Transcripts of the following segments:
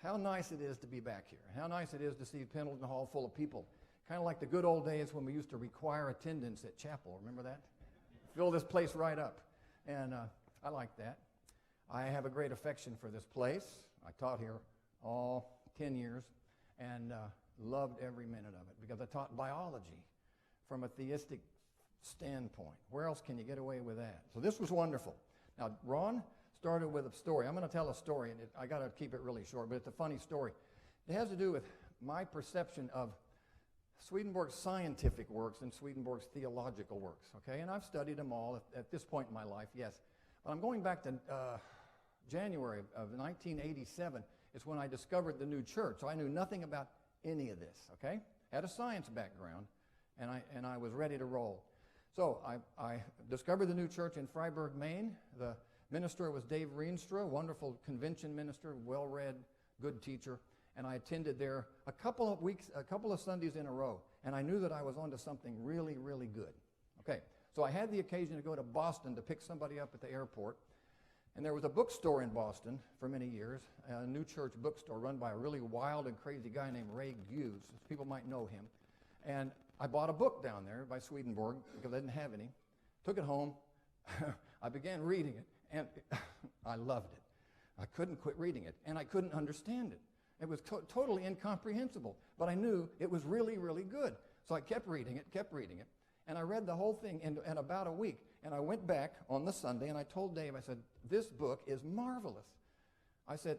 how nice it is to be back here. How nice it is to see Pendleton Hall full of people. Kind of like the good old days when we used to require attendance at chapel. Remember that? Fill this place right up. And I like that. I have a great affection for this place. I taught here all 10 years and loved every minute of it because I taught biology from a theistic standpoint. Where else can you get away with that? So this was wonderful. Now, Ron started with a story. I'm going to tell a story, and I got to keep it really short, but it's a funny story. It has to do with my perception of Swedenborg's scientific works and Swedenborg's theological works, okay? And I've studied them all at this point in my life, yes. But I'm going back to January of 1987 is when I discovered the new church. So I knew nothing about any of this, okay? Had a science background, and I was ready to roll. So I discovered the new church in Freiburg, Maine. The minister was Dave Reenstra, wonderful convention minister, well-read, good teacher. And I attended there a couple of Sundays in a row. And I knew that I was onto something really, really good. Okay, so I had the occasion to go to Boston to pick somebody up at the airport. And there was a bookstore in Boston for many years, a new church bookstore run by a really wild and crazy guy named Ray Hughes. People might know him. And I bought a book down there by Swedenborg because I didn't have any. Took it home. I began reading it, and I loved it. I couldn't quit reading it, and I couldn't understand it. It was totally incomprehensible, but I knew it was really, really good. So I kept reading it, and I read the whole thing in about a week. And I went back on the Sunday, and I told Dave, I said, this book is marvelous. I said,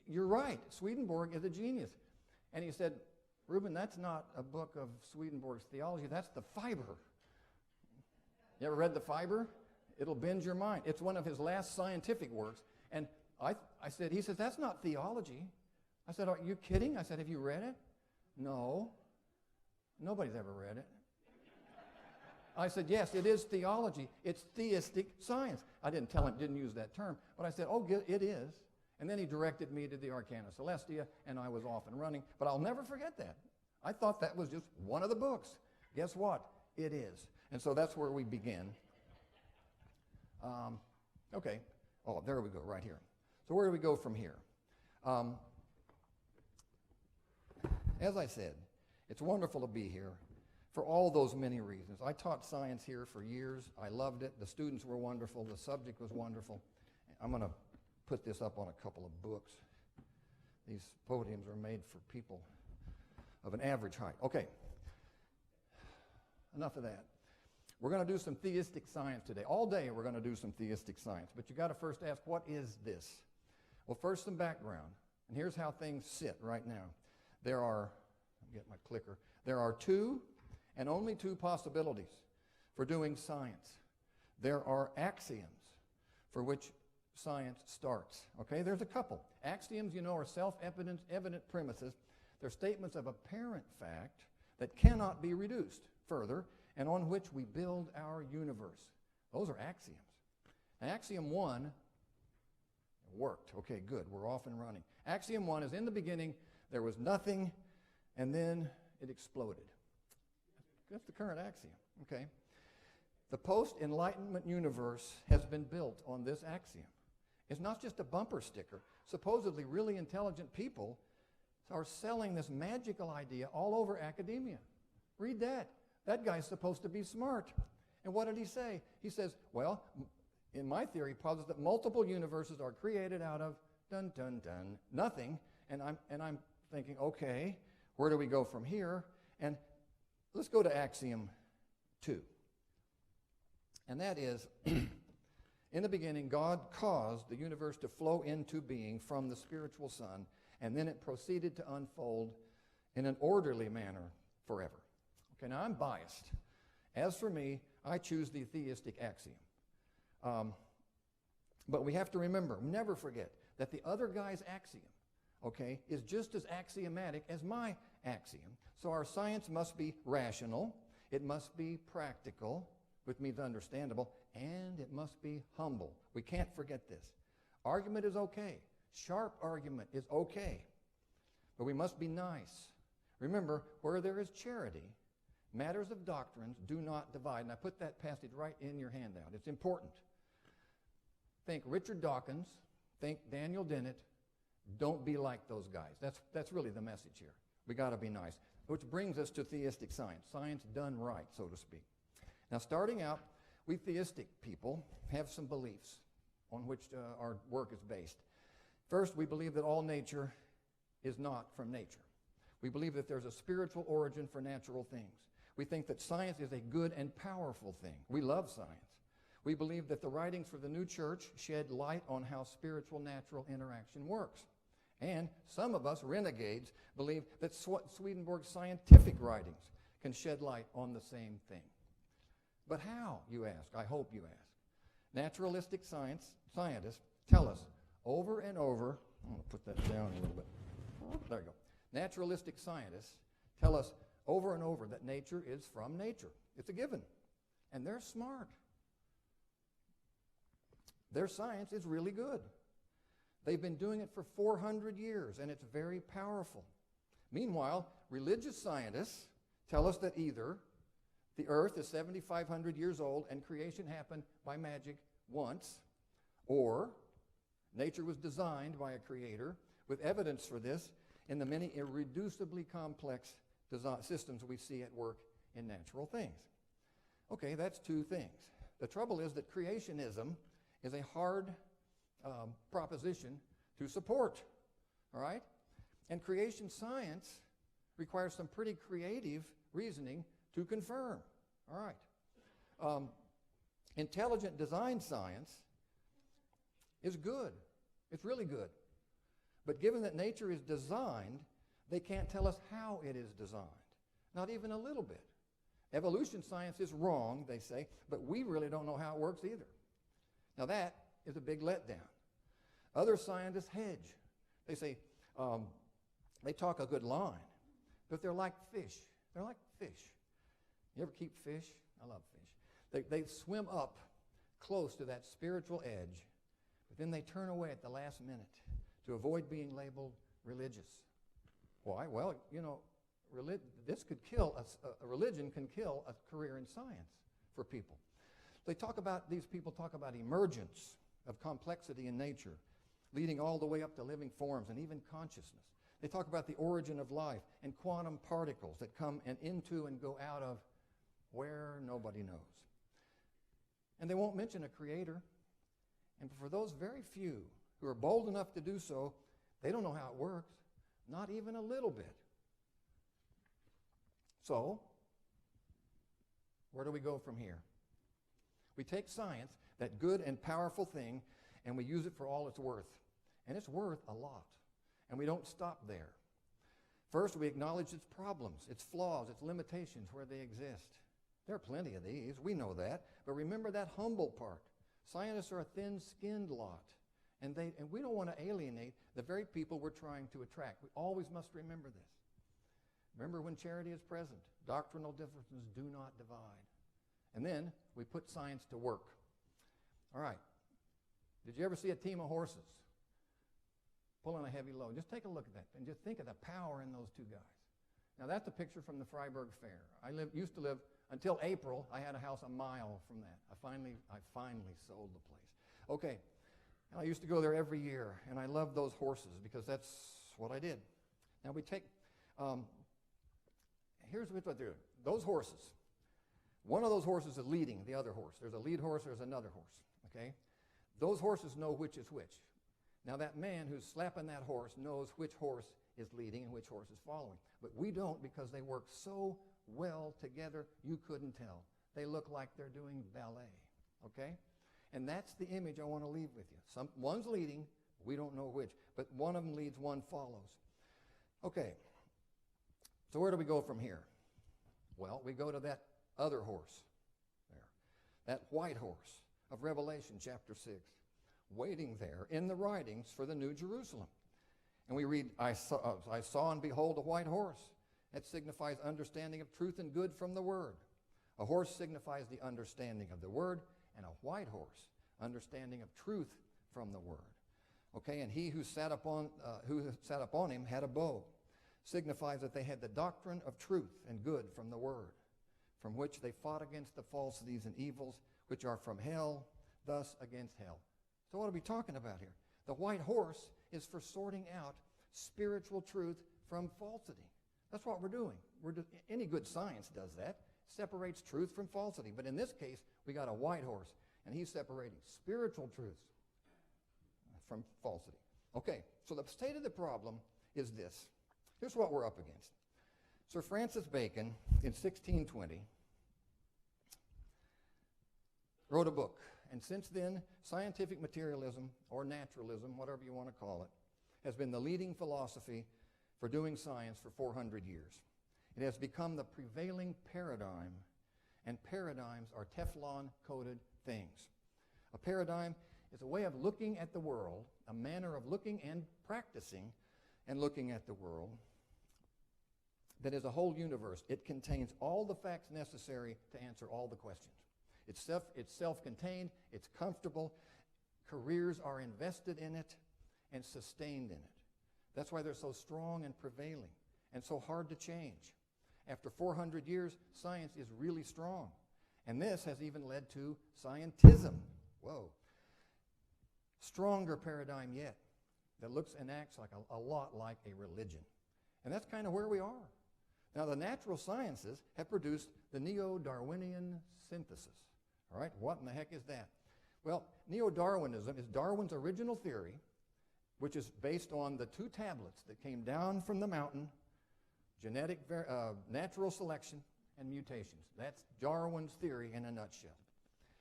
you're right, Swedenborg is a genius. And he said, Reuben, that's not a book of Swedenborg's theology, that's the fiber. You ever read the fiber? It'll bend your mind. It's one of his last scientific works. And I said, he says, that's not theology. I said, are you kidding? I said, have you read it? No. Nobody's ever read it. I said, yes, it is theology. It's theistic science. I didn't tell him, didn't use that term, but I said, oh, it is. And then he directed me to the Arcana Celestia, and I was off and running. But I'll never forget that. I thought that was just one of the books. Guess what? It is. And so that's where we begin. Okay. Oh, there we go, right here. So where do we go from here? As I said, it's wonderful to be here for all those many reasons. I taught science here for years. I loved it. The students were wonderful. The subject was wonderful. I'm going to put this up on a couple of books. These podiums are made for people of an average height. Okay. Enough of that. We're going to do some theistic science today. All day we're going to do some theistic science. But you got to first ask, what is this? Well, first some background. And here's how things sit right now. There are, I'll get my clicker, there are two and only two possibilities for doing science. There are axioms for which science starts. Okay, there's a couple. Axioms, you know, are self-evident premises. They're statements of apparent fact that cannot be reduced further and on which we build our universe. Those are axioms. Axiom 1 worked. Okay, good. We're off and running. Axiom 1 is in the beginning, there was nothing, and then it exploded. That's the current axiom, okay? The post-Enlightenment universe has been built on this axiom. It's not just a bumper sticker. Supposedly really intelligent people are selling this magical idea all over academia. Read that. That guy's supposed to be smart. And what did he say? He says, well, in my theory, posits that multiple universes are created out of dun, dun, dun, nothing. And I'm thinking, okay, where do we go from here? And let's go to axiom 2. And that is, in the beginning, God caused the universe to flow into being from the spiritual sun, and then it proceeded to unfold in an orderly manner forever. Okay, now I'm biased. As for me, I choose the theistic axiom. But we have to remember, never forget, that the other guy's axiom, okay, is just as axiomatic as my axiom. So our science must be rational, it must be practical, which means understandable, and it must be humble. We can't forget this. Argument is okay. Sharp argument is okay. But we must be nice. Remember, where there is charity, matters of doctrines do not divide. And I put that passage right in your handout. It's important. Think Richard Dawkins, think Daniel Dennett, Don't be like those guys. That's really the message here. We got to be nice. Which brings us to theistic science. Science done right, so to speak. Now, starting out, we theistic people have some beliefs on which our work is based. First, we believe that all nature is not from nature. We believe that there's a spiritual origin for natural things. We think that science is a good and powerful thing. We love science. We believe that the writings for the new church shed light on how spiritual-natural interaction works. And some of us, renegades, believe that Swedenborg's scientific writings can shed light on the same thing. But how, you ask? I hope you ask. Naturalistic scientists tell us over and over, I'm going to put that down a little bit. There you go. Naturalistic scientists tell us over and over that nature is from nature. It's a given. And they're smart. Their science is really good. They've been doing it for 400 years, and it's very powerful. Meanwhile, religious scientists tell us that either the earth is 7,500 years old and creation happened by magic once, or nature was designed by a creator with evidence for this in the many irreducibly complex systems we see at work in natural things. Okay, that's two things. The trouble is that creationism is a hard proposition to support, all right? And creation science requires some pretty creative reasoning to confirm, all right? Intelligent design science is good. It's really good. But given that nature is designed, they can't tell us how it is designed, not even a little bit. Evolution science is wrong, they say, but we really don't know how it works either. Now that is a big letdown. Other scientists hedge. They say, they talk a good line, but they're like fish. They're like fish. You ever keep fish? I love fish. They swim up close to that spiritual edge, but then they turn away at the last minute to avoid being labeled religious. Why? Well, you know, this could kill a religion can kill a career in science for people. These people talk about emergence of complexity in nature, leading all the way up to living forms and even consciousness. They talk about the origin of life and quantum particles that come into and go out of where nobody knows. And they won't mention a creator. And for those very few who are bold enough to do so, they don't know how it works, not even a little bit. So, where do we go from here? We take science, that good and powerful thing, and we use it for all it's worth. And it's worth a lot. And we don't stop there. First, we acknowledge its problems, its flaws, its limitations where they exist. There are plenty of these. We know that. But remember that humble part. Scientists are a thin-skinned lot. And we don't want to alienate the very people we're trying to attract. We always must remember this. Remember when charity is present, doctrinal differences do not divide. And then we put science to work. All right. Did you ever see a team of horses pulling a heavy load? Just take a look at that and just think of the power in those two guys. Now that's a picture from the Freiburg Fair. I used to live, until April, I had a house a mile from that. I finally sold the place. Okay. And I used to go there every year, and I loved those horses because that's what I did. Now we take, here's what they do. Those horses, one of those horses is leading the other horse. There's a lead horse, there's another horse, okay? Those horses know which is which. Now that man who's slapping that horse knows which horse is leading and which horse is following. But we don't, because they work so well together, you couldn't tell. They look like they're doing ballet, okay? And that's the image I want to leave with you. One's leading, we don't know which, but one of them leads, one follows. Okay, so where do we go from here? Well, we go to that other horse there, that white horse of Revelation chapter 6, waiting there in the writings for the New Jerusalem. And we read, I saw and behold a white horse. That signifies understanding of truth and good from the Word. A horse signifies the understanding of the Word, and a white horse, understanding of truth from the Word. Okay, and he who sat upon him had a bow. Signifies that they had the doctrine of truth and good from the Word, from which they fought against the falsities and evils which are from hell, thus against hell. So what are we talking about here? The white horse is for sorting out spiritual truth from falsity. That's what we're doing. Any good science does that, separates truth from falsity. But in this case, we got a white horse, and he's separating spiritual truths from falsity. Okay, so the state of the problem is this. Here's what we're up against. Sir Francis Bacon, in 1620, wrote a book. And since then, scientific materialism, or naturalism, whatever you want to call it, has been the leading philosophy for doing science for 400 years. It has become the prevailing paradigm, and paradigms are Teflon-coated things. A paradigm is a way of looking at the world, a manner of looking and practicing and looking at the world that is a whole universe. It contains all the facts necessary to answer all the questions. It's self-contained, it's comfortable, careers are invested in it and sustained in it. That's why they're so strong and prevailing and so hard to change. After 400 years, science is really strong. And this has even led to scientism. Whoa. Stronger paradigm yet that looks and acts like a lot like a religion. And that's kind of where we are. Now, the natural sciences have produced the neo-Darwinian synthesis. All right, what in the heck is that? Well, neo-Darwinism is Darwin's original theory, which is based on the two tablets that came down from the mountain, natural selection and mutations. That's Darwin's theory in a nutshell.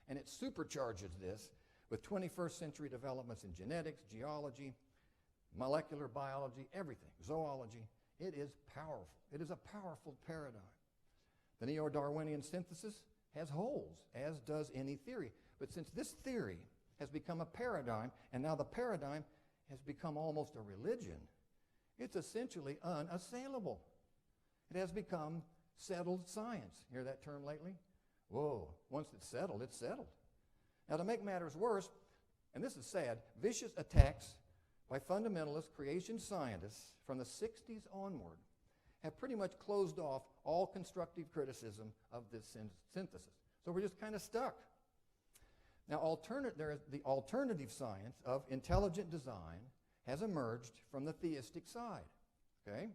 And it supercharges this with 21st century developments in genetics, geology, molecular biology, everything, zoology. It is powerful. It is a powerful paradigm. The neo-Darwinian synthesis has holes, as does any theory. But since this theory has become a paradigm, and now the paradigm has become almost a religion, it's essentially unassailable. It has become settled science. Hear that term lately? Whoa, once it's settled, it's settled. Now, to make matters worse, and this is sad, vicious attacks by fundamentalist creation scientists from the 60s onward have pretty much closed off all constructive criticism of this synthesis. So we're just kind of stuck. Now, the alternative science of intelligent design has emerged from the theistic side, okay,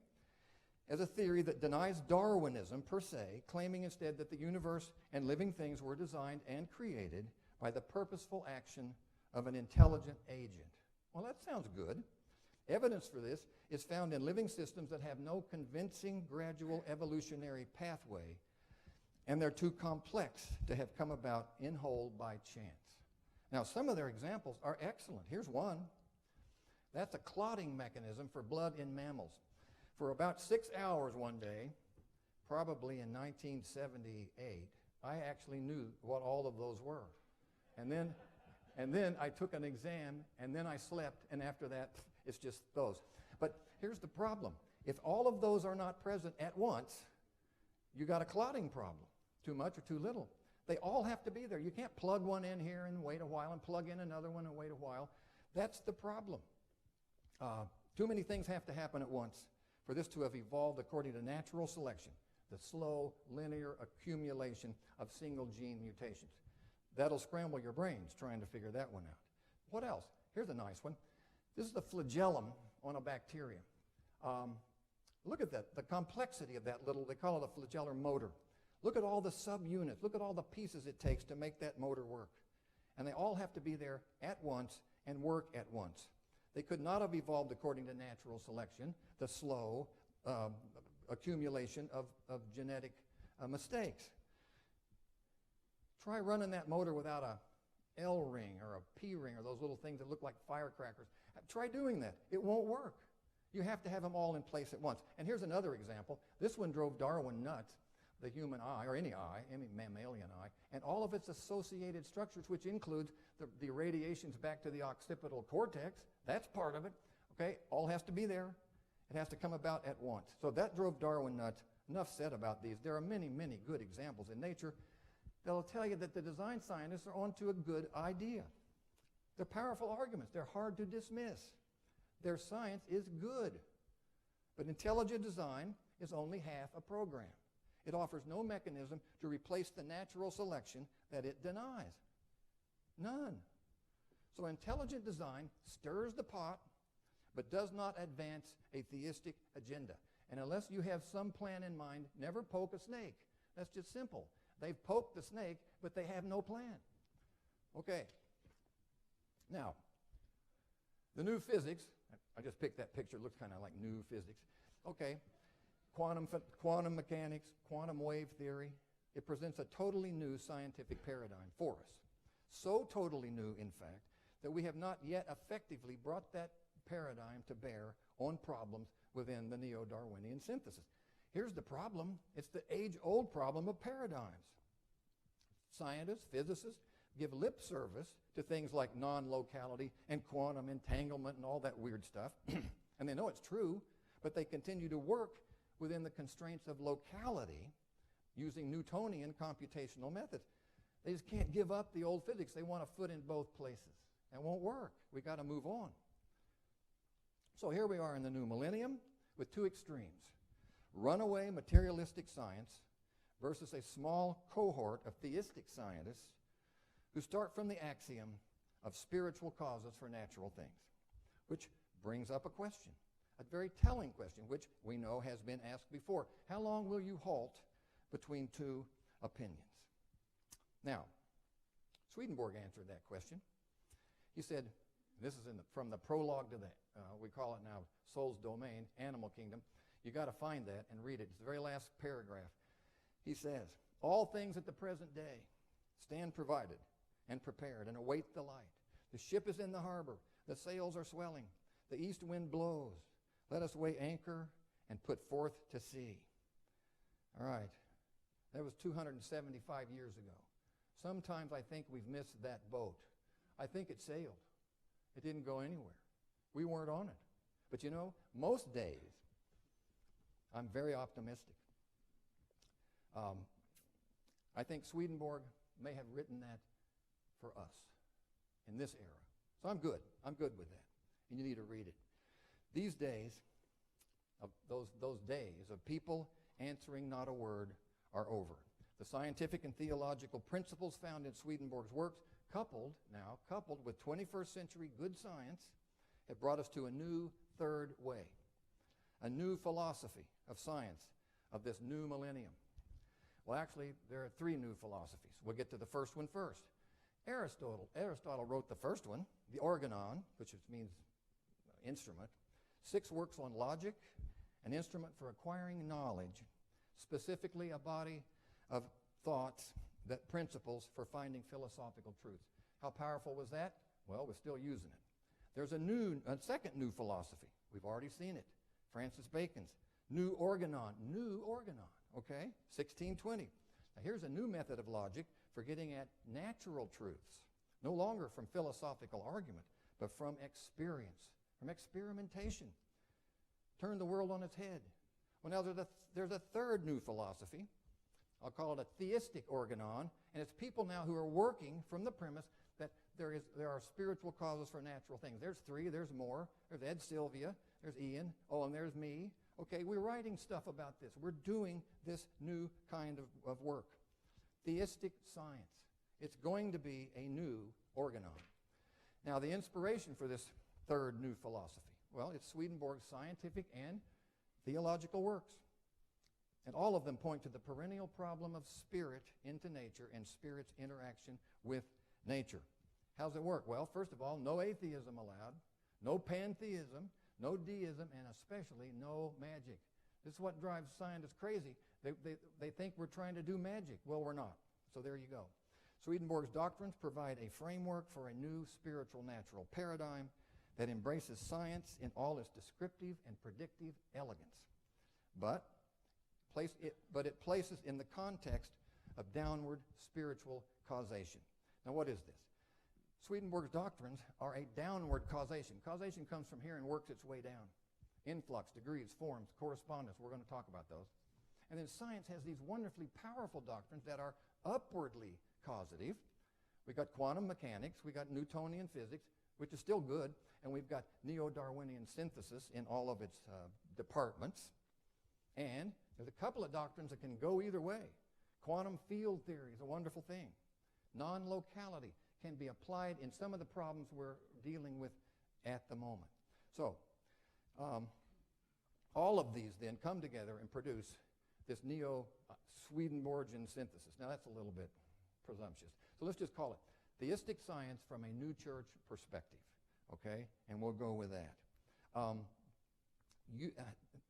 as a theory that denies Darwinism per se, claiming instead that the universe and living things were designed and created by the purposeful action of an intelligent agent. Well, that sounds good. Evidence for this is found in living systems that have no convincing gradual evolutionary pathway, and they're too complex to have come about in whole by chance. Now, some of their examples are excellent. Here's one. That's a clotting mechanism for blood in mammals. For about 6 hours one day, probably in 1978, I actually knew what all of those were. And then I took an exam, and then I slept, and after that, it's just those. But here's the problem. If all of those are not present at once, you got a clotting problem, too much or too little. They all have to be there. You can't plug one in here and wait a while and plug in another one and wait a while. That's the problem. Too many things have to happen at once for this to have evolved according to natural selection, the slow, linear accumulation of single gene mutations. That'll scramble your brains trying to figure that one out. What else? Here's a nice one. This is the flagellum on a bacterium. Look at that, the complexity of that little, they call it a flagellar motor. Look at all the subunits. Look at all the pieces it takes to make that motor work. And they all have to be there at once and work at once. They could not have evolved according to natural selection, the slow accumulation of genetic mistakes. Try running that motor without a L ring or a P ring or those little things that look like firecrackers. Try doing that. It won't work. You have to have them all in place at once. And here's another example. This one drove Darwin nuts, the human eye, or any mammalian eye, and all of its associated structures, which includes the radiations back to the occipital cortex. That's part of it. Okay, all has to be there. It has to come about at once. So that drove Darwin nuts. Enough said about these. There are many, many good examples in nature that'll tell you that the design scientists are onto a good idea. They're powerful arguments. They're hard to dismiss. Their science is good. But intelligent design is only half a program. It offers no mechanism to replace the natural selection that it denies. None. So intelligent design stirs the pot, but does not advance a theistic agenda. And unless you have some plan in mind, never poke a snake. That's just simple. They've poked the snake, but they have no plan. Okay. Now, the new physics, I just picked that picture, it looks kind of like new physics. Okay, quantum mechanics, quantum wave theory, it presents a totally new scientific paradigm for us. So totally new, in fact, that we have not yet effectively brought that paradigm to bear on problems within the neo-Darwinian synthesis. Here's the problem. It's the age-old problem of paradigms. Scientists, physicists, give lip service to things like non-locality and quantum entanglement and all that weird stuff. And they know it's true, but they continue to work within the constraints of locality using Newtonian computational methods. They just can't give up the old physics. They want a foot in both places. That won't work. We got to move on. So here we are in the new millennium with two extremes. Runaway materialistic science versus a small cohort of theistic scientists who start from the axiom of spiritual causes for natural things, which brings up a question, a very telling question, which we know has been asked before. How long will you halt between two opinions? Now, Swedenborg answered that question. He said, this is from the prologue to that, we call it now Soul's Domain, Animal Kingdom. You got to find that and read it. It's the very last paragraph. He says, all things at the present day stand provided and prepared and await the light. The ship is in the harbor. The sails are swelling. The east wind blows. Let us weigh anchor and put forth to sea. All right. That was 275 years ago. Sometimes I think we've missed that boat. I think it sailed. It didn't go anywhere. We weren't on it. But you know, most days, I'm very optimistic. I think Swedenborg may have written that for us in this era. So I'm good. I'm good with that. And you need to read it. These days, those days of people answering not a word are over. The scientific and theological principles found in Swedenborg's works, coupled with 21st century good science, have brought us to a new third way, a new philosophy of science of this new millennium. Well, actually, there are three new philosophies. We'll get to the first one first. Aristotle wrote the first one, the Organon, which means instrument, 6 works on logic, an instrument for acquiring knowledge, specifically a body of thoughts, that principles for finding philosophical truths. How powerful was that? Well, we're still using it. There's a second new philosophy. We've already seen it. Francis Bacon's New Organon, okay? 1620. Now here's a new method of logic for getting at natural truths, no longer from philosophical argument, but from experience, from experimentation. Turn the world on its head. Well, now there's a third new philosophy. I'll call it a theistic organon, and it's people now who are working from the premise that there are spiritual causes for natural things. There's 3, there's more. There's Ed Sylvia, there's Ian, and there's me. Okay, we're writing stuff about this. We're doing this new kind of work. Theistic science. It's going to be a new organon. Now, the inspiration for this third new philosophy, well, it's Swedenborg's scientific and theological works. And all of them point to the perennial problem of spirit into nature and spirit's interaction with nature. How's it work? Well, first of all, no atheism allowed, no pantheism, no deism, and especially no magic. This is what drives scientists crazy. They think we're trying to do magic. Well, we're not. So there you go. Swedenborg's doctrines provide a framework for a new spiritual natural paradigm that embraces science in all its descriptive and predictive elegance. But it places in the context of downward spiritual causation. Now, what is this? Swedenborg's doctrines are a downward causation. Causation comes from here and works its way down. Influx, degrees, forms, correspondence. We're going to talk about those. And then science has these wonderfully powerful doctrines that are upwardly causative. We've got quantum mechanics. We've got Newtonian physics, which is still good. And we've got neo-Darwinian synthesis in all of its departments. And there's a couple of doctrines that can go either way. Quantum field theory is a wonderful thing. Non-locality can be applied in some of the problems we're dealing with at the moment. So All of these then come together and produce this neo-Swedenborgian synthesis. Now that's a little bit presumptuous. So let's just call it theistic science from a new church perspective, okay? And we'll go with that.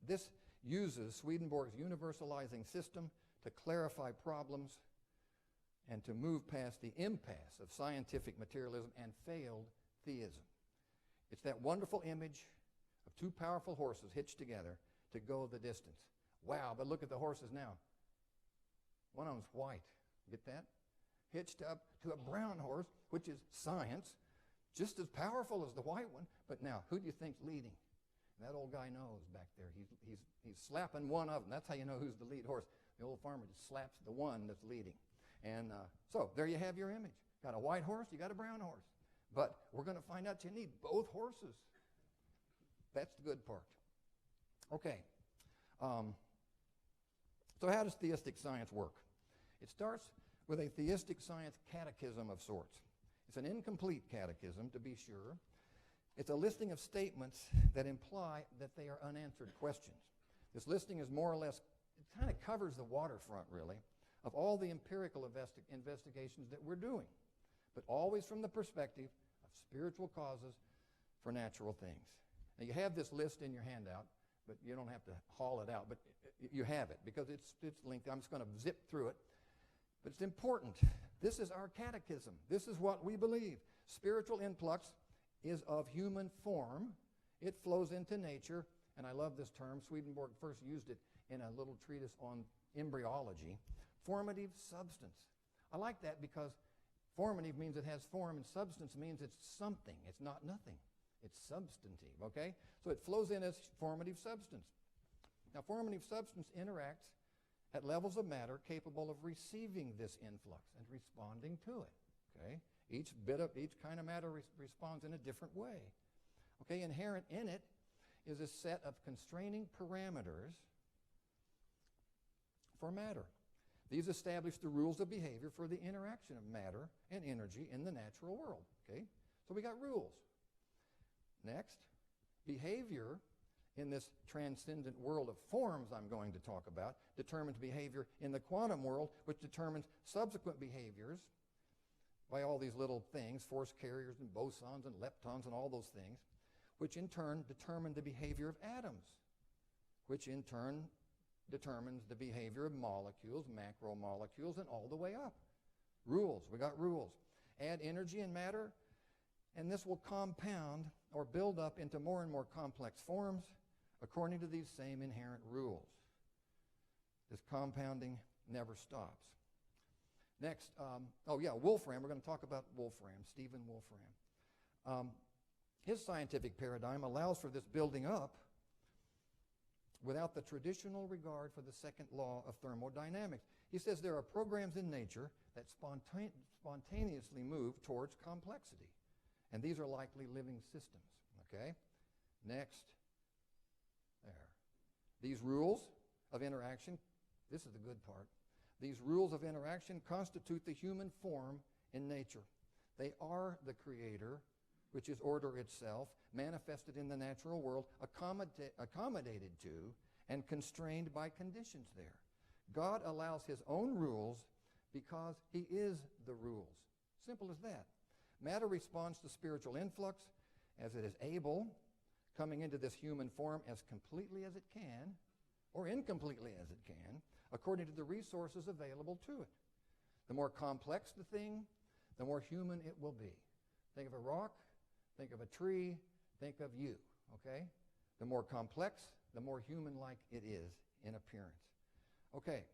This uses Swedenborg's universalizing system to clarify problems and to move past the impasse of scientific materialism and failed theism. It's that wonderful image of two powerful horses hitched together to go the distance. Wow, but look at the horses now. One of them's white. Get that? Hitched up to a brown horse, which is science, just as powerful as the white one. But now, who do you think's leading? That old guy knows back there. He's slapping one of them. That's how you know who's the lead horse. The old farmer just slaps the one that's leading. And so there you have your image. Got a white horse, you got a brown horse. But we're going to find out you need both horses. That's the good part. Okay. So how does theistic science work? It starts with a theistic science catechism of sorts. It's an incomplete catechism, to be sure. It's a listing of statements that imply that they are unanswered questions. This listing is more or less, it kind of covers the waterfront, really, of all the empirical investigations that we're doing, but always from the perspective of spiritual causes for natural things. Now, you have this list in your handout, but you don't have to haul it out, but you have it because it's lengthy. I'm just going to zip through it, but it's important. This is our catechism. This is what we believe. Spiritual influx is of human form. It flows into nature, and I love this term. Swedenborg first used it in a little treatise on embryology. Formative substance. I like that because formative means it has form, and substance means it's something. It's not nothing. It's substantive, okay? So it flows in as formative substance. Now, formative substance interacts at levels of matter capable of receiving this influx and responding to it, okay? Each kind of matter responds in a different way. Okay, inherent in it is a set of constraining parameters for matter. These establish the rules of behavior for the interaction of matter and energy in the natural world. Okay, so we got rules. Next, behavior in this transcendent world of forms I'm going to talk about determines behavior in the quantum world, which determines subsequent behaviors by all these little things, force carriers and bosons and leptons and all those things, which in turn determine the behavior of atoms, which in turn determines the behavior of molecules, macromolecules, and all the way up. Rules. We got rules. Add energy and matter, and this will compound or build up into more and more complex forms according to these same inherent rules. This compounding never stops. Next, Wolfram. We're going to talk about Wolfram, Stephen Wolfram. His scientific paradigm allows for this building up without the traditional regard for the second law of thermodynamics. He says there are programs in nature that spontaneously move towards complexity, and these are likely living systems, okay? Next, there. These rules of interaction, this is the good part, these rules of interaction constitute the human form in nature. They are the creator, which is order itself, manifested in the natural world, accommodated to, and constrained by conditions there. God allows his own rules because he is the rules. Simple as that. Matter responds to spiritual influx as it is able, coming into this human form as completely as it can, or incompletely as it can, according to the resources available to it. The more complex the thing, the more human it will be. Think of a rock, think of a tree, think of you, okay? The more complex, the more human-like it is in appearance. Okay.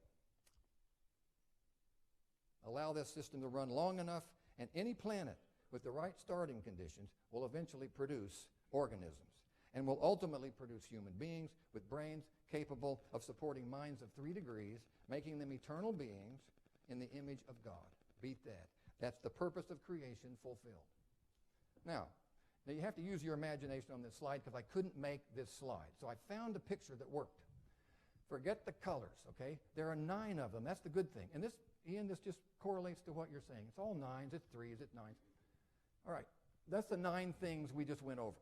Allow this system to run long enough, and any planet with the right starting conditions will eventually produce organisms and will ultimately produce human beings with brains capable of supporting minds of 3 degrees, making them eternal beings in the image of God. Beat that. That's the purpose of creation fulfilled. Now you have to use your imagination on this slide because I couldn't make this slide. So I found a picture that worked. Forget the colors, okay? There are 9 of them. That's the good thing. And this, Ian, this just correlates to what you're saying. It's all 9s, it's 3s, it's 9s. All right, that's the 9 things we just went over,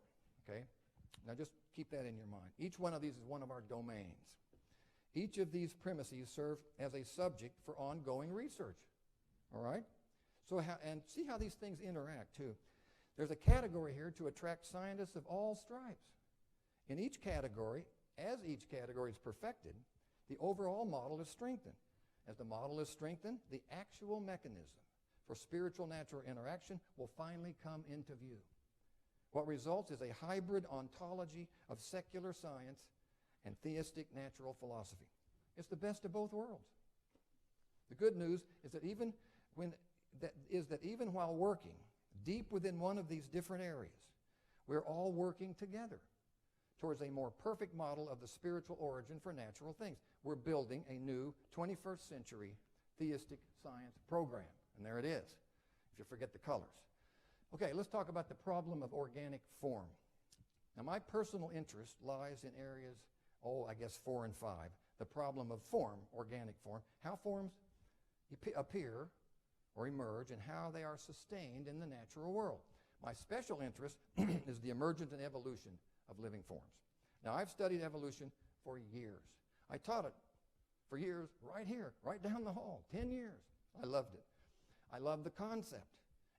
okay? Now just keep that in your mind. Each one of these is one of our domains. Each of these premises serve as a subject for ongoing research. All right? So and see how these things interact too. There's a category here to attract scientists of all stripes. In each category, as each category is perfected, the overall model is strengthened. As the model is strengthened, the actual mechanism for spiritual-natural interaction will finally come into view. What results is a hybrid ontology of secular science and theistic natural philosophy. It's the best of both worlds. The good news is that even while working deep within one of these different areas, we're all working together towards a more perfect model of the spiritual origin for natural things. We're building a new 21st century theistic science program. And there it is, if you forget the colors. Okay, let's talk about the problem of organic form. Now, my personal interest lies in areas, I guess 4 and 5. The problem of form, organic form, how forms appear or emerge and how they are sustained in the natural world. My special interest is the emergence and evolution of living forms. Now, I've studied evolution for years. I taught it for years right here, right down the hall, 10 years. I loved it. I loved the concept.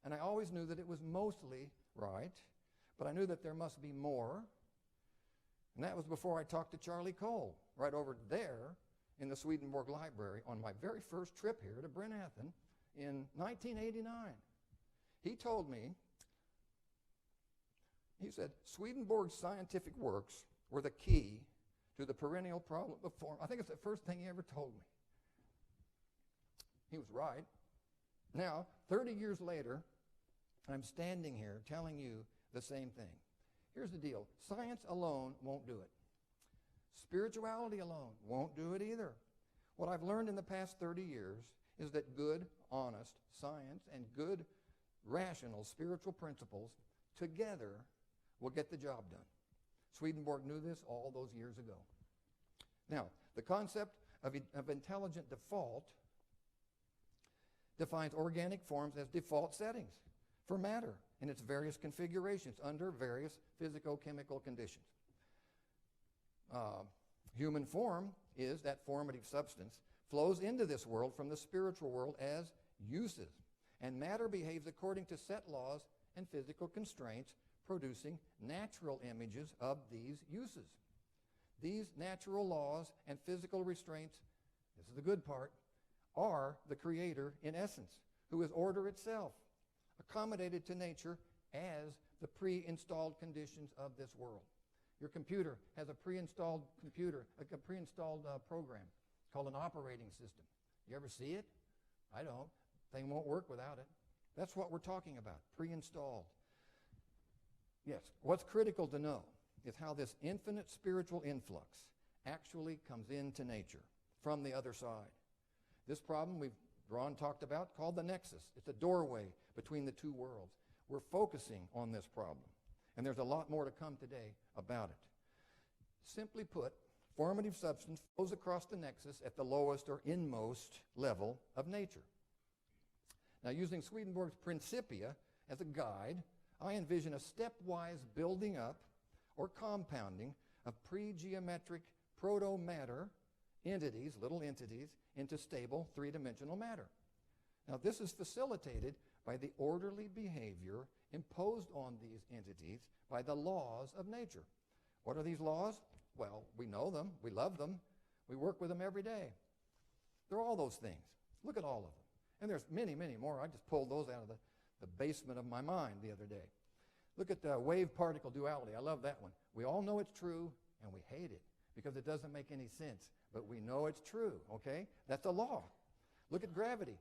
And I always knew that it was mostly right, but I knew that there must be more. And that was before I talked to Charlie Cole, right over there in the Swedenborg Library on my very first trip here to Bryn Athyn in 1989. He told me, he said, Swedenborg's scientific works were the key to the perennial problem of form. I think it's the first thing he ever told me. He was right. Now, 30 years later, I'm standing here telling you the same thing. Here's the deal. Science alone won't do it. Spirituality alone won't do it either. What I've learned in the past 30 years is that good, honest science and good, rational spiritual principles together will get the job done. Swedenborg knew this all those years ago. Now, the concept of intelligent default defines organic forms as default settings for matter in its various configurations under various physico-chemical conditions. Human form is that formative substance, flows into this world from the spiritual world as uses, and matter behaves according to set laws and physical constraints, producing natural images of these uses. These natural laws and physical restraints, this is the good part, are the creator in essence, who is order itself, accommodated to nature as the pre-installed conditions of this world. Your computer has a pre-installed program called an operating system. You ever see it? I don't. Thing won't work without it. That's what we're talking about, pre-installed. Yes, what's critical to know is how this infinite spiritual influx actually comes into nature from the other side. This problem talked about, called the nexus. It's a doorway between the two worlds. We're focusing on this problem, and there's a lot more to come today about it. Simply put, formative substance flows across the nexus at the lowest or inmost level of nature. Now, using Swedenborg's Principia as a guide, I envision a stepwise building up or compounding of pre-geometric proto-matter entities, little entities, into stable three-dimensional matter. Now, this is facilitated by the orderly behavior imposed on these entities by the laws of nature. What are these laws? Well, we know them, we love them, we work with them every day. They're all those things. Look at all of them. And there's many, many more. I just pulled those out of the basement of my mind the other day. Look at the wave-particle duality. I love that one. We all know it's true, and we hate it because it doesn't make any sense. But we know it's true, okay? That's a law. Look at gravity.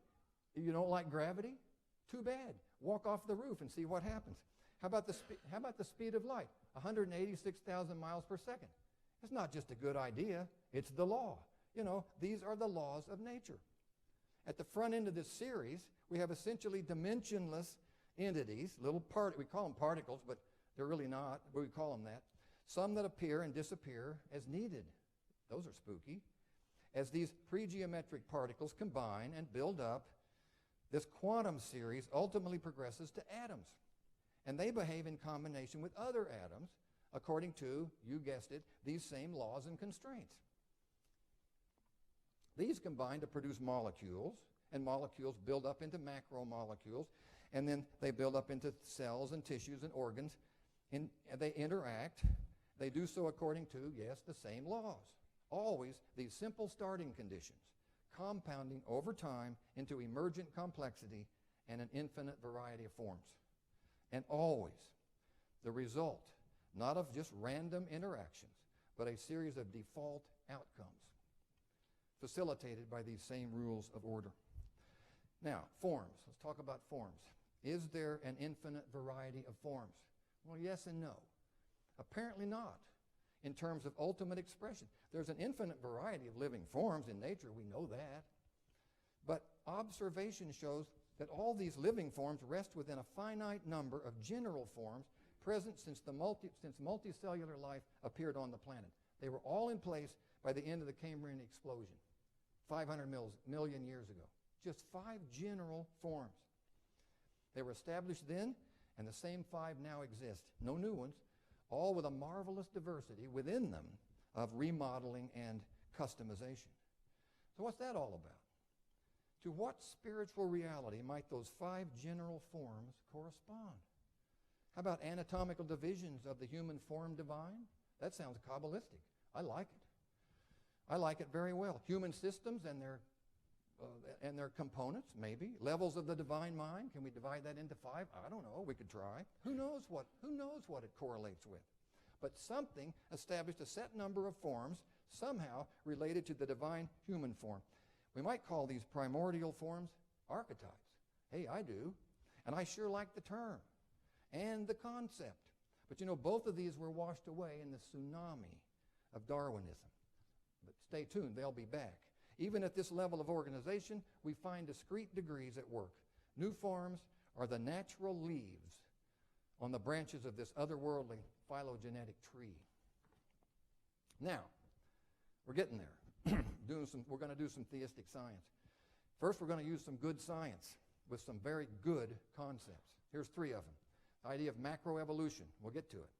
If you don't like gravity, too bad. Walk off the roof and see what happens. How about the speed of light? 186,000 miles per second. It's not just a good idea. It's the law. You know, these are the laws of nature. At the front end of this series, we have essentially dimensionless entities, we call them particles, but they're really not, but we call them that. Some that appear and disappear as needed. Those are spooky. As these pre-geometric particles combine and build up, this quantum series ultimately progresses to atoms. And they behave in combination with other atoms according to, you guessed it, these same laws and constraints. These combine to produce molecules, and molecules build up into macromolecules, and then they build up into cells and tissues and organs, and they interact. They do so according to, yes, the same laws. Always these simple starting conditions, compounding over time into emergent complexity and an infinite variety of forms. And always the result, not of just random interactions, but a series of default outcomes, facilitated by these same rules of order. Now, forms. Let's talk about forms. Is there an infinite variety of forms? Well, yes and no. Apparently not, in terms of ultimate expression. There's an infinite variety of living forms in nature, we know that. But observation shows that all these living forms rest within a finite number of general forms present since multicellular life appeared on the planet. They were all in place by the end of the Cambrian explosion, 500 million years ago. Just 5 general forms. They were established then, and the same 5 now exist. No new ones, all with a marvelous diversity within them of remodeling and customization. So what's that all about? To what spiritual reality might those 5 general forms correspond? How about anatomical divisions of the human form divine? That sounds Kabbalistic. I like it. I like it very well. Human systems and their components, maybe. Levels of the divine mind. Can we divide that into 5? I don't know. We could try. Who knows what it correlates with? But something established a set number of forms somehow related to the divine human form. We might call these primordial forms archetypes. Hey, I do. And I sure like the term and the concept. But you know, both of these were washed away in the tsunami of Darwinism. But stay tuned, they'll be back. Even at this level of organization, we find discrete degrees at work. New forms are the natural leaves on the branches of this otherworldly phylogenetic tree. Now, we're getting there. We're going to do some theistic science. First, we're going to use some good science with some very good concepts. Here's 3 of them. The idea of macroevolution. We'll get to it.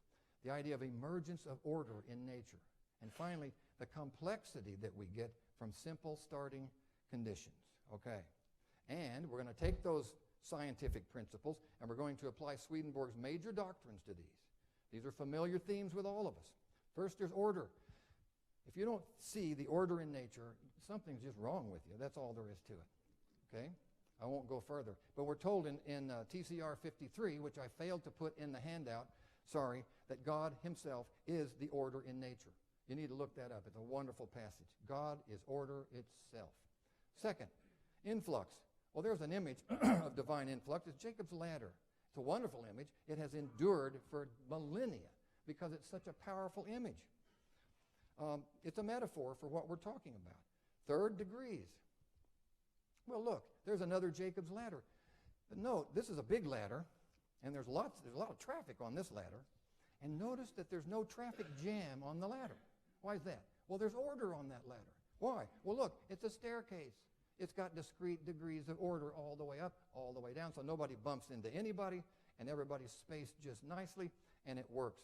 The idea of emergence of order in nature. And finally, the complexity that we get from simple starting conditions. Okay. And we're going to take those scientific principles and we're going to apply Swedenborg's major doctrines to these. These are familiar themes with all of us. First, there's order. If you don't see the order in nature, something's just wrong with you. That's all there is to it. Okay? I won't go further. But we're told in TCR 53, which I failed to put in the handout, that God himself is the order in nature. You need to look that up. It's a wonderful passage. God is order itself. Second, influx. Well, there's an image of divine influx. It's Jacob's ladder. It's a wonderful image. It has endured for millennia because it's such a powerful image. It's a metaphor for what we're talking about. Third, degrees. Well, look, there's another Jacob's ladder. But note, this is a big ladder, and there's a lot of traffic on this ladder. And notice that there's no traffic jam on the ladder. Why is that? Well, there's order on that ladder. Why? Well, look, it's a staircase. It's got discrete degrees of order all the way up, all the way down, so nobody bumps into anybody, and everybody's spaced just nicely, and it works.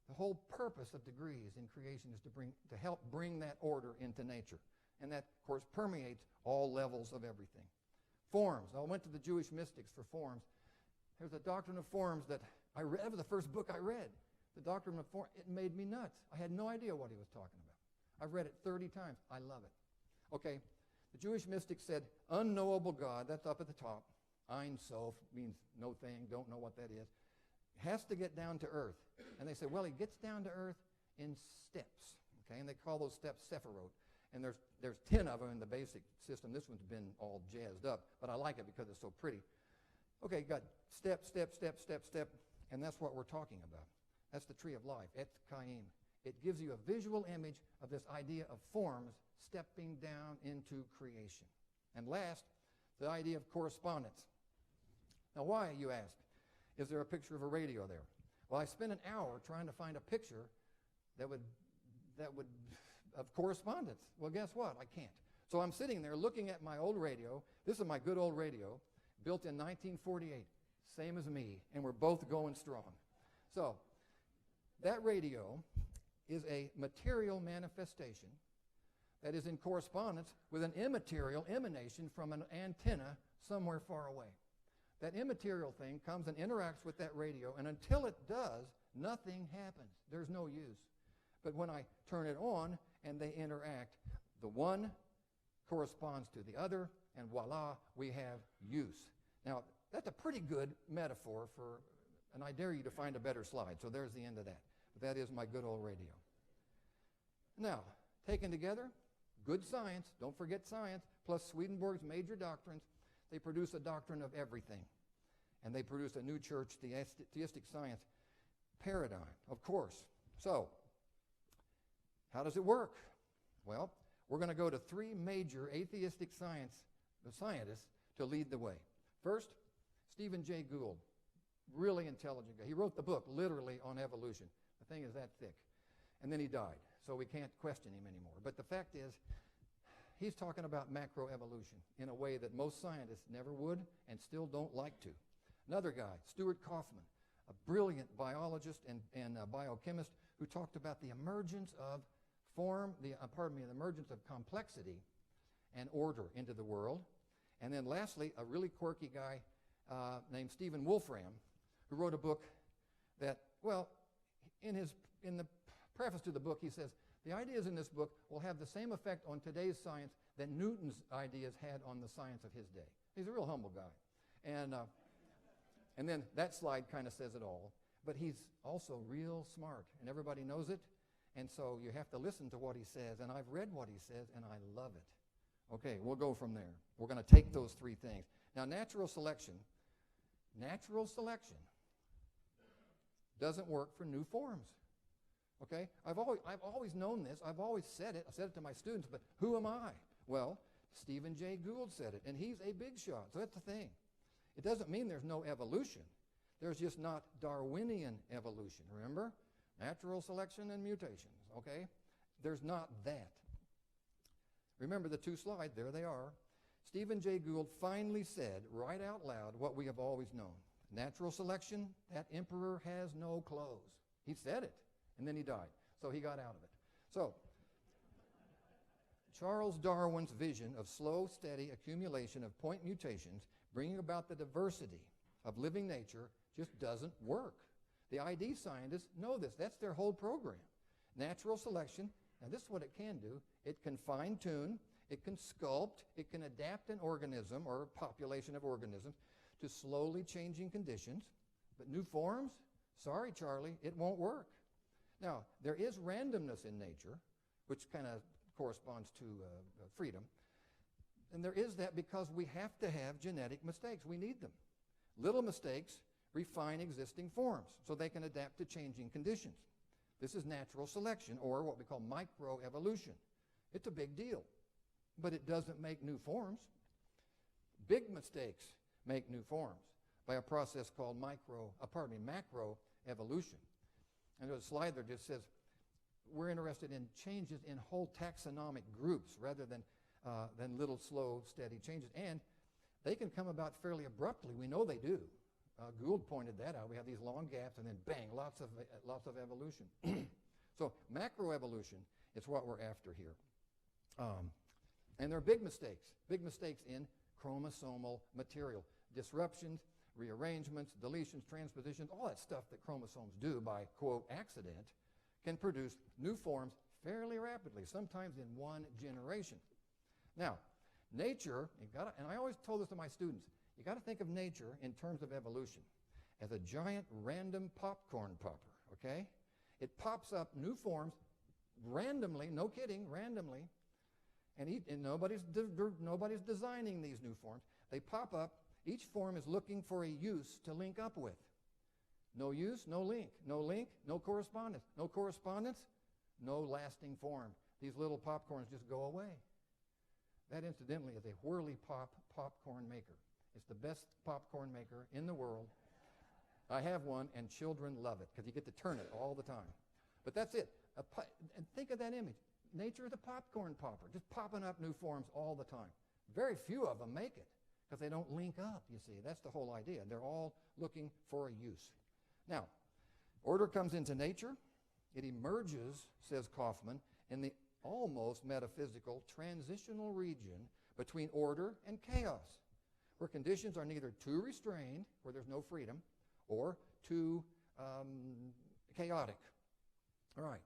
The whole purpose of degrees in creation is to help bring that order into nature. And that, of course, permeates all levels of everything. Forms. I went to the Jewish mystics for forms. There's a doctrine of forms that I read. That was the first book I read. The doctrine of forms. It made me nuts. I had no idea what he was talking about. I've read it 30 times. I love it. Okay. The Jewish mystics said, unknowable God, that's up at the top. Ein Sof means no thing, don't know what that is. Has to get down to earth. And they say, well, he gets down to earth in steps. Okay, and they call those steps Sephirot. And there's 10 of them in the basic system. This one's been all jazzed up, but I like it because it's so pretty. Okay, got step, step, step, step, step, and that's what we're talking about. That's the tree of life, Et Chaim. It gives you a visual image of this idea of forms stepping down into creation. And last, the idea of correspondence. Now, why, you ask? Is there a picture of a radio there? Well, I spent an hour trying to find a picture that would of correspondence. Well, guess what? I can't. So I'm sitting there looking at my old radio. This is my good old radio, built in 1948, same as me, and we're both going strong. So that radio is a material manifestation that is in correspondence with an immaterial emanation from an antenna somewhere far away. That immaterial thing comes and interacts with that radio, and until it does, nothing happens. There's no use. But when I turn it on and they interact, the one corresponds to the other, and voila, we have use. Now, that's a pretty good metaphor for, and I dare you to find a better slide. So there's the end of that. But that is my good old radio. Now, taken together, good science, don't forget science, plus Swedenborg's major doctrines, they produce a doctrine of everything. And they produce a new church, theistic science paradigm, of course. So, how does it work? Well, we're going to go to three major atheistic scientists to lead the way. First, Stephen Jay Gould, really intelligent guy. He wrote the book, literally, on evolution. The thing is that thick. And then he died, so we can't question him anymore. But the fact is, he's talking about macroevolution in a way that most scientists never would and still don't like to. Another guy, Stuart Kauffman, a brilliant biologist and a biochemist who talked about the emergence of the emergence of complexity and order into the world. And then lastly, a really quirky guy named Stephen Wolfram, who wrote a book that, well, in the preface to the book, he says, the ideas in this book will have the same effect on today's science that Newton's ideas had on the science of his day. He's a real humble guy. And then that slide kind of says it all. But he's also real smart, and everybody knows it. And so you have to listen to what he says. And I've read what he says, and I love it. Okay, we'll go from there. We're going to take those three things. Now, natural selection doesn't work for new forms. Okay? I've always known this. I've always said it. I said it to my students, but who am I? Well, Stephen Jay Gould said it, and he's a big shot. So that's the thing. It doesn't mean there's no evolution. There's just not Darwinian evolution. Remember? Natural selection and mutations. Okay? There's not that. Remember the two slides. There they are. Stephen Jay Gould finally said right out loud what we have always known. Natural selection, that emperor has no clothes. He said it, and then he died. So he got out of it. So, Charles Darwin's vision of slow, steady accumulation of point mutations bringing about the diversity of living nature just doesn't work. The ID scientists know this. That's their whole program. Natural selection, now this is what it can do. It can fine-tune, it can sculpt, it can adapt an organism or a population of organisms to slowly changing conditions. But new forms, sorry, Charlie, it won't work. Now, there is randomness in nature, which kind of corresponds to freedom. And there is that because we have to have genetic mistakes. We need them. Little mistakes refine existing forms so they can adapt to changing conditions. This is natural selection, or what we call microevolution. It's a big deal, but it doesn't make new forms. Big mistakes make new forms by a process called macroevolution. And there's a slide there just says we're interested in changes in whole taxonomic groups rather than little, slow, steady changes. And they can come about fairly abruptly. We know they do. Gould pointed that out. We have these long gaps, and then bang, lots of evolution. So macroevolution is what we're after here. And there are big mistakes in chromosomal material. Disruptions, rearrangements, deletions, transpositions, all that stuff that chromosomes do by, quote, accident, can produce new forms fairly rapidly, sometimes in one generation. Now, nature, and I always told this to my students, you got to think of nature in terms of evolution as a giant random popcorn popper, okay? It pops up new forms randomly, no kidding, randomly, and nobody's designing these new forms. They pop up. Each form is looking for a use to link up with. No use, no link. No link, no correspondence. No correspondence, no lasting form. These little popcorns just go away. That, incidentally, is a whirly popcorn maker. It's the best popcorn maker in the world. I have one, and children love it because you get to turn it all the time. But that's it. And think of that image. Nature is a popcorn popper, just popping up new forms all the time. Very few of them make it because they don't link up, you see. That's the whole idea. They're all looking for a use. Now, order comes into nature. it emerges, says Kaufman, in the almost metaphysical transitional region between order and chaos, where conditions are neither too restrained, where there's no freedom, or too chaotic. All right,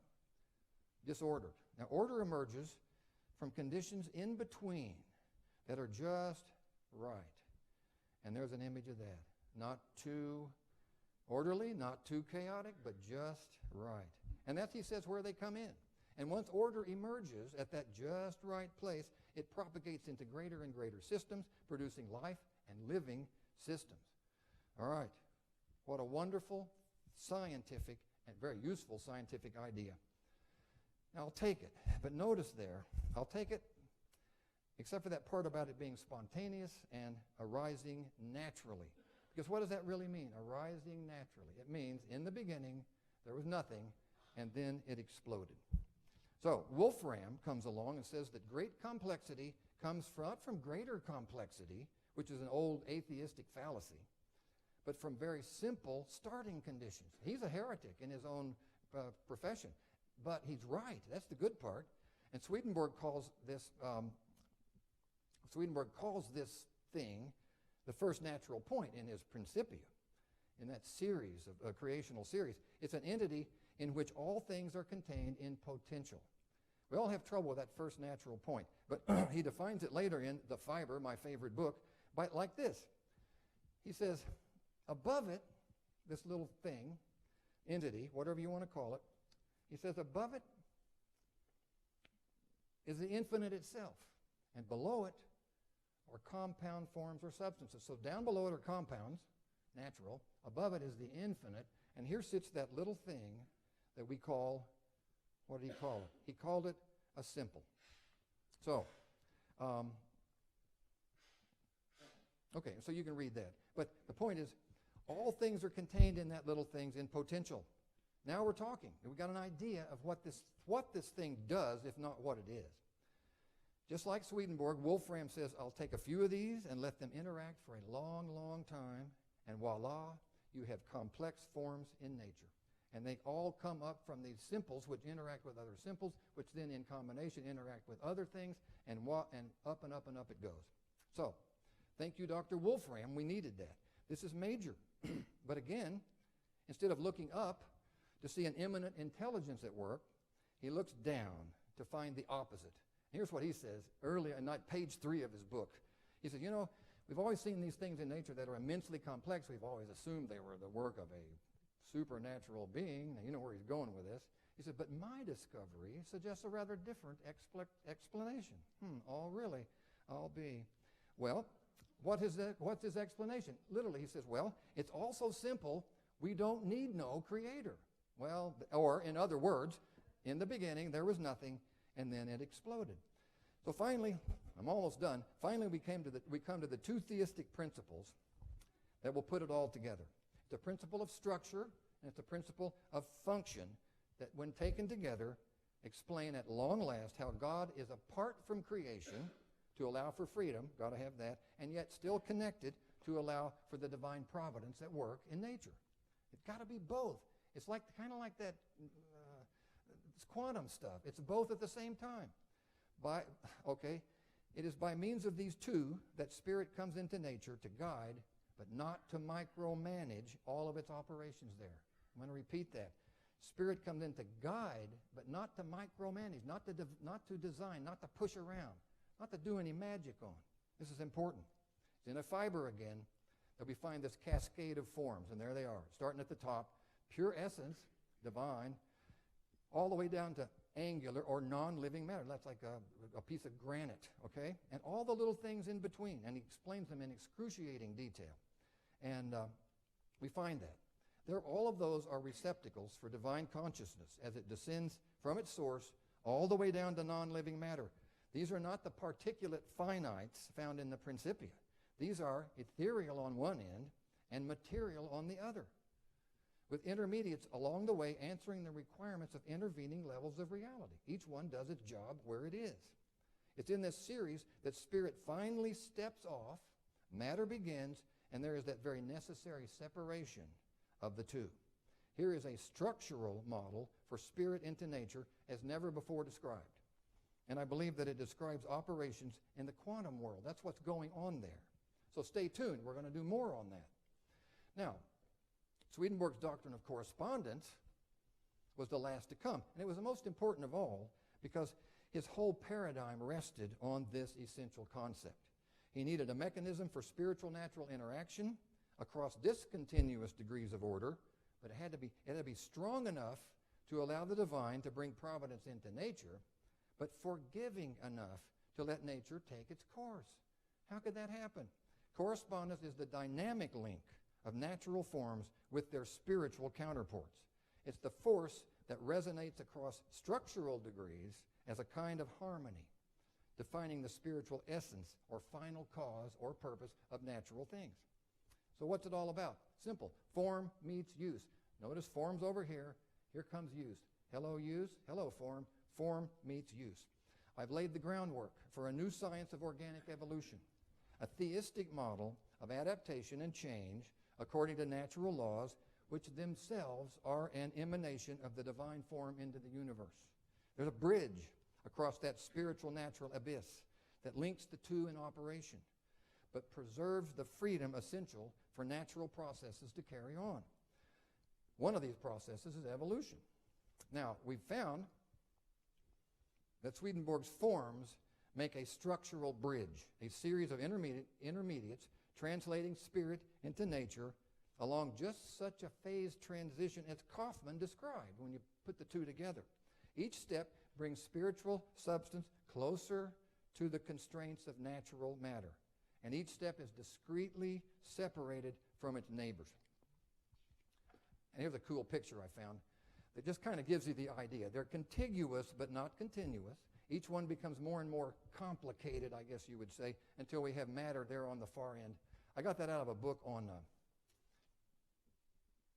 disordered. Now, order emerges from conditions in between that are just right. And there's an image of that. Not too orderly, not too chaotic, but just right. And that's, he says, where they come in. And once order emerges at that just right place, it propagates into greater and greater systems, producing life and living systems. All right. What a wonderful scientific and very useful scientific idea. Now, I'll take it. But notice there, I'll take it, except for that part about it being spontaneous and arising naturally. Because what does that really mean, arising naturally? It means in the beginning there was nothing, and then it exploded. So Wolfram comes along and says that great complexity comes not from greater complexity, which is an old atheistic fallacy, but from very simple starting conditions. He's a heretic in his own profession, but he's right. That's the good part. And Swedenborg calls this thing the first natural point in his Principia, in that series of a creational series. It's an entity in which all things are contained in potential. We all have trouble with that first natural point, but he defines it later in The Fiber, my favorite book, like this. He says, above it, this little thing, entity, whatever you want to call it, he says above it is the infinite itself, and below it are compound forms or substances. So down below it are compounds, natural. Above it is the infinite, and here sits that little thing that we call, what did he call it? He called it a simple. So, okay, so you can read that. But the point is, all things are contained in that little things in potential. Now we're talking. We've got an idea of what this thing does, if not what it is. Just like Swedenborg, Wolfram says, I'll take a few of these and let them interact for a long, long time, and voila, you have complex forms in nature. And they all come up from these simples, which interact with other simples, which then in combination interact with other things, and up and up and up it goes. So, thank you, Dr. Wolfram. We needed that. This is major. But again, instead of looking up to see an immanent intelligence at work, he looks down to find the opposite. Here's what he says early on page 3 of his book. He says, you know, we've always seen these things in nature that are immensely complex. We've always assumed they were the work of a supernatural being. Now, you know where he's going with this. He said, but my discovery suggests a rather different explanation. Oh, really? I'll be. Well, what's his explanation? Literally, he says, well, it's all so simple, we don't need no creator. Well, or in other words, in the beginning there was nothing, and then it exploded. So finally, I'm almost done. Finally, we come to the two theistic principles that will put it all together. The principle of structure and it's the principle of function that, when taken together, explain at long last how God is apart from creation to allow for freedom, got to have that, and yet still connected to allow for the divine providence at work in nature. It's got to be both. It's like kind of like that it's quantum stuff. It's both at the same time. It is by means of these two that spirit comes into nature to guide, but not to micromanage all of its operations there. I'm going to repeat that. Spirit comes in to guide, but not to micromanage, not to design, not to push around, not to do any magic on. This is important. It's in a fiber again that we find this cascade of forms, and there they are, starting at the top, pure essence, divine, all the way down to angular or non-living matter. That's like a piece of granite, okay? And all the little things in between, and he explains them in excruciating detail. And we find that. All of those are receptacles for divine consciousness as it descends from its source all the way down to non-living matter. These are not the particulate finites found in the Principia. These are ethereal on one end and material on the other, with intermediates along the way answering the requirements of intervening levels of reality. Each one does its job where it is. It's in this series that spirit finally steps off, matter begins, and there is that very necessary separation of the two. Here is a structural model for spirit into nature as never before described. And I believe that it describes operations in the quantum world. That's what's going on there. So stay tuned. We're going to do more on that. Now, Swedenborg's doctrine of correspondence was the last to come. And it was the most important of all because his whole paradigm rested on this essential concept. He needed a mechanism for spiritual-natural interaction across discontinuous degrees of order, but it had to be strong enough to allow the divine to bring providence into nature, but forgiving enough to let nature take its course. How could that happen? Correspondence is the dynamic link of natural forms with their spiritual counterparts. It's the force that resonates across structural degrees as a kind of harmony, defining the spiritual essence or final cause or purpose of natural things. So what's it all about? Simple. Form meets use. Notice form's over here. Here comes use. Hello, use. Hello, form. Form meets use. I've laid the groundwork for a new science of organic evolution, a theistic model of adaptation and change according to natural laws, which themselves are an emanation of the divine form into the universe. There's a bridge across that spiritual natural abyss that links the two in operation, but preserves the freedom essential for natural processes to carry on. One of these processes is evolution. Now, we've found that Swedenborg's forms make a structural bridge, a series of intermediates translating spirit into nature along just such a phased transition as Kaufmann described when you put the two together. Each step brings spiritual substance closer to the constraints of natural matter, and each step is discreetly separated from its neighbors. And here's a cool picture I found that just kind of gives you the idea. They're contiguous but not continuous. Each one becomes more and more complicated, I guess you would say, until we have matter there on the far end. I got that out of a book on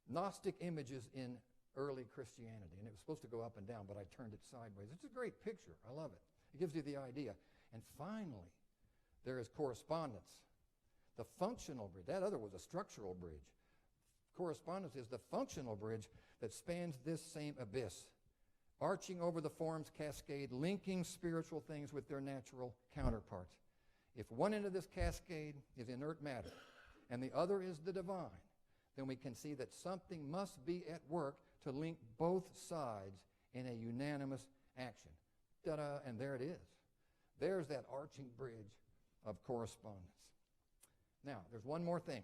Gnostic images in early Christianity. And it was supposed to go up and down, but I turned it sideways. It's a great picture. I love it. It gives you the idea. And finally, there is correspondence. The functional bridge. That other was a structural bridge. Correspondence is the functional bridge that spans this same abyss, arching over the form's cascade, linking spiritual things with their natural counterparts. If one end of this cascade is inert matter and the other is the divine, then we can see that something must be at work to link both sides in a unanimous action. Ta-da, and there it is. There's that arching bridge of correspondence. Now, there's one more thing.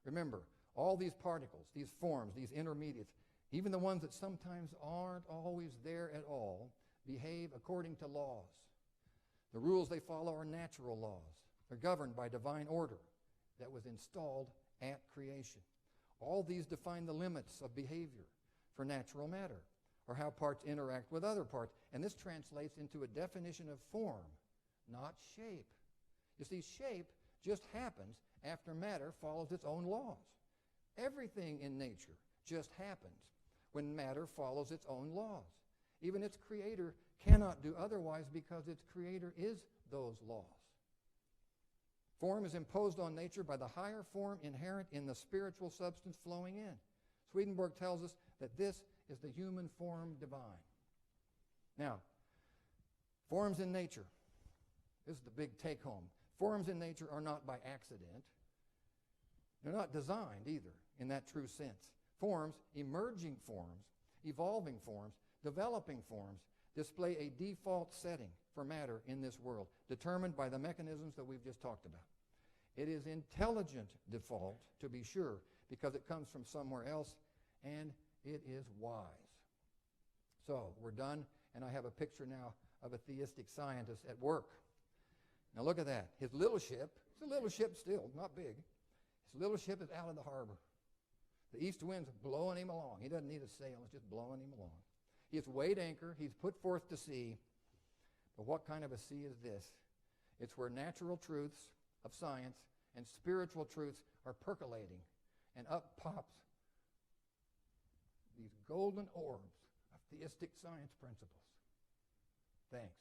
Remember, all these particles, these forms, these intermediates, even the ones that sometimes aren't always there at all, behave according to laws. The rules they follow are natural laws. They're governed by divine order that was installed at creation. All these define the limits of behavior for natural matter, or how parts interact with other parts. And this translates into a definition of form, not shape. You see, shape just happens after matter follows its own laws. Everything in nature just happens when matter follows its own laws. Even its creator cannot do otherwise because its creator is those laws. Form is imposed on nature by the higher form inherent in the spiritual substance flowing in. Swedenborg tells us that this is the human form divine. Now, forms in nature. This is the big take-home. Forms in nature are not by accident. They're not designed either in that true sense. Forms, emerging forms, evolving forms, developing forms, display a default setting for matter in this world, determined by the mechanisms that we've just talked about. It is intelligent default, to be sure, because it comes from somewhere else, and it is wise. So, we're done, and I have a picture now of a theistic scientist at work. Now look at that. His little ship, it's a little ship still, not big. His little ship is out of the harbor. The east wind's blowing him along. He doesn't need a sail, it's just blowing him along. He has weighed anchor, he's put forth to sea. But what kind of a sea is this? It's where natural truths of science and spiritual truths are percolating, and up pops these golden orbs of theistic science principles. Thanks.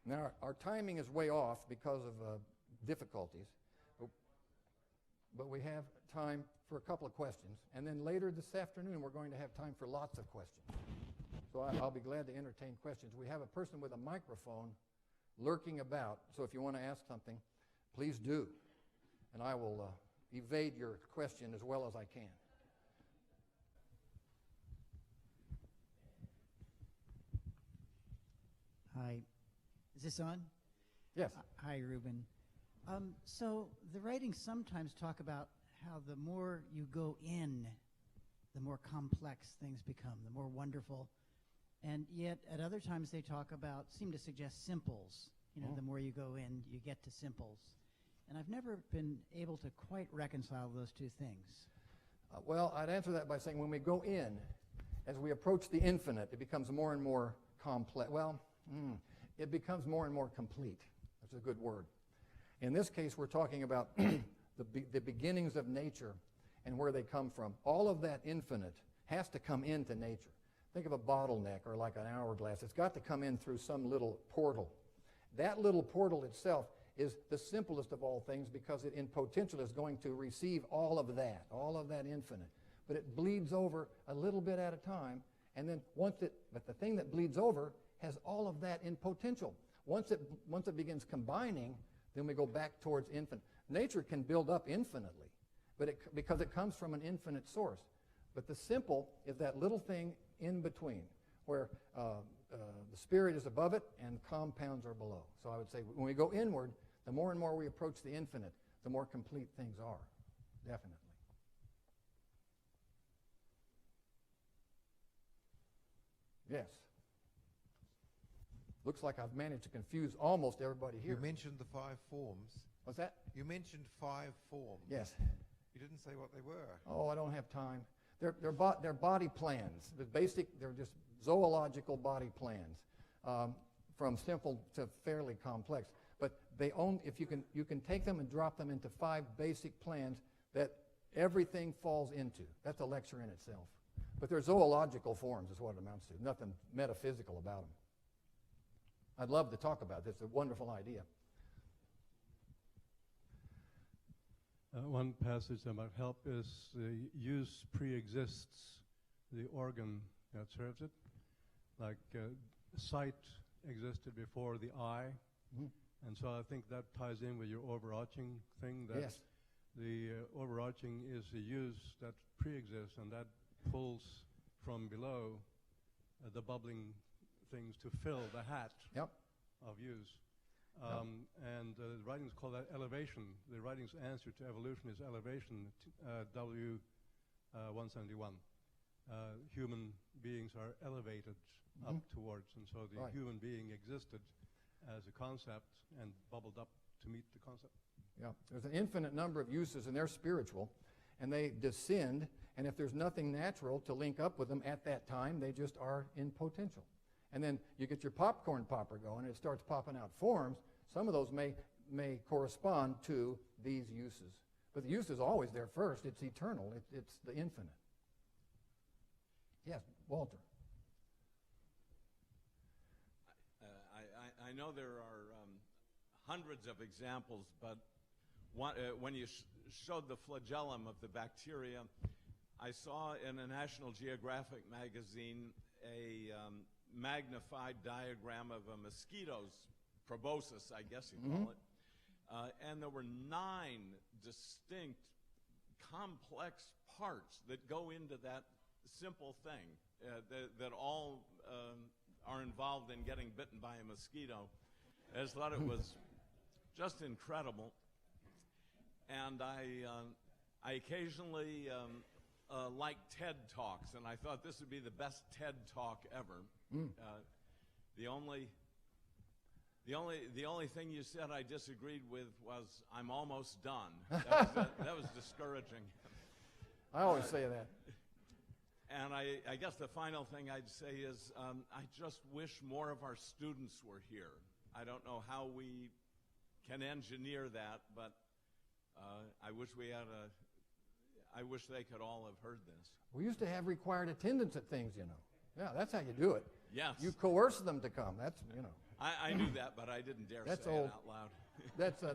Now, our timing is way off because of difficulties, but we have time for a couple of questions. And then later this afternoon, we're going to have time for lots of questions. So I'll be glad to entertain questions. We have a person with a microphone lurking about, so if you want to ask something, please do. And I will evade your question as well as I can. Hi. Is this on? Yes. Hi, Reuben. So the writings sometimes talk about how the more you go in, the more complex things become, the more wonderful. And yet at other times they seem to suggest simples. You know, the more you go in, you get to simples. And I've never been able to quite reconcile those two things. Well, I'd answer that by saying when we go in, as we approach the infinite, it becomes more and more complex. Well, it becomes more and more complete. That's a good word. In this case, we're talking about the beginnings of nature and where they come from. All of that infinite has to come into nature. Think of a bottleneck or like an hourglass. It's got to come in through some little portal. That little portal itself is the simplest of all things because it in potential is going to receive all of that infinite. But it bleeds over a little bit at a time, and then but the thing that bleeds over has all of that in potential. Once it begins combining, then we go back towards infinite. Nature can build up infinitely, but because it comes from an infinite source. But the simple is that little thing in between, where the spirit is above it and compounds are below. So I would say when we go inward, the more and more we approach the infinite, the more complete things are, definitely. Yes. Looks like I've managed to confuse almost everybody here. You mentioned the 5 forms. What's that? You mentioned 5 forms. Yes. You didn't say what they were. Oh, I don't have time. They're body plans. They're just zoological body plans, from simple to fairly complex. But if you can take them and drop them into 5 basic plans that everything falls into. That's a lecture in itself. But they're zoological forms is what it amounts to. Nothing metaphysical about them. I'd love to talk about this. It's a wonderful idea. One passage that might help is use pre-exists the organ that serves it. Like sight existed before the eye. Mm-hmm. And so I think that ties in with your overarching thing. That yes. The overarching is the use that pre-exists, and that pulls from below the bubbling things to fill the hat yep. of use. And the writings call that elevation. The writings' answer to evolution is elevation, W171. Human beings are elevated up towards, and so the human being existed as a concept and bubbled up to meet the concept. Yeah, there's an infinite number of uses, and they're spiritual, and they descend, and if there's nothing natural to link up with them at that time, they just are in potential. And then you get your popcorn popper going, and it starts popping out forms. Some of those may correspond to these uses. But the use is always there first. It's eternal. It's the infinite. Yes, Walter. I know there are hundreds of examples, but when you showed the flagellum of the bacteria, I saw in a National Geographic magazine a magnified diagram of a mosquito's proboscis, I guess you call it, and there were 9 distinct, complex parts that go into that simple thing that all are involved in getting bitten by a mosquito. I just thought it was just incredible, and I occasionally like TED Talks, and I thought this would be the best TED Talk ever. The only thing you said I disagreed with was, "I'm almost done." That was discouraging. I always say that. And I guess the final thing I'd say is I just wish more of our students were here. I don't know how we can engineer that, but I wish I wish they could all have heard this. We used to have required attendance at things, you know. Yeah, that's how you do it. Yes. You coerce them to come. That's, you know. I knew that, but I didn't dare That's say old. it out loud.